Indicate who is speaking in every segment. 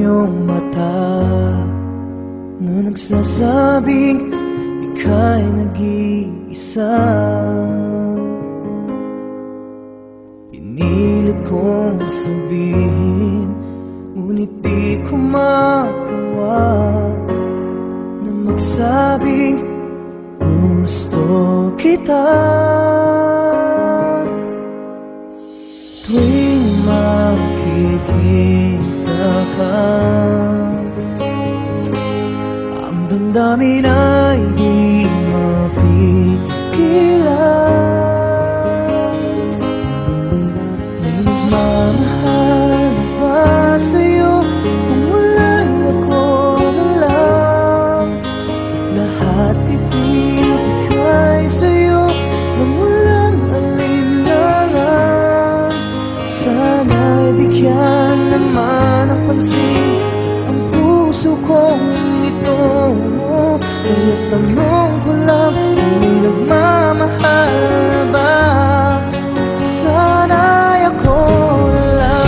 Speaker 1: iyong mata na nagsasabing ika'y nag-iisa. Pinilit kong sabihin, ngunit di ko magawa na magsabing gusto kita. Tuwing makikita ka, ang damdamin ay di mapigilan. May nagmamahal ba sa'yo kung wala'y ako na lang? Lahat ibibigay sa'yo nang walang alinlangan. Sana'y bigyan naman ng pansin ang puso kong ito. Kaya tanong ko lang, kung may nagmamahal ba? Sana'y ako lang.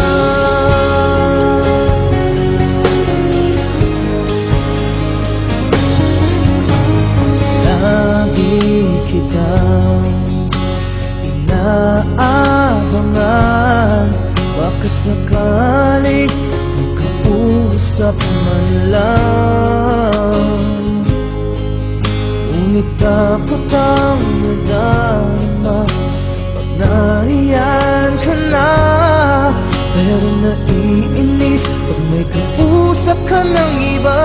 Speaker 1: Lagi kitang inaabangan, baka sakaling magkausap man lang. Ngunit dapat ang nadama pag nariyan ka na. Pero naiinis pag may kausap ka ng iba.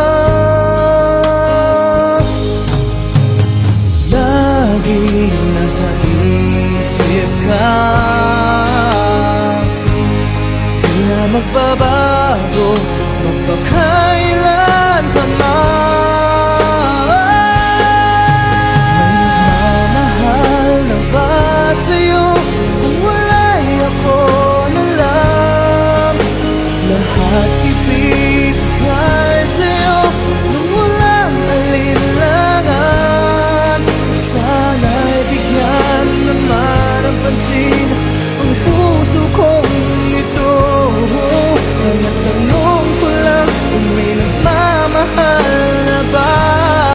Speaker 1: Lagi nasa isip ka, di na magbaba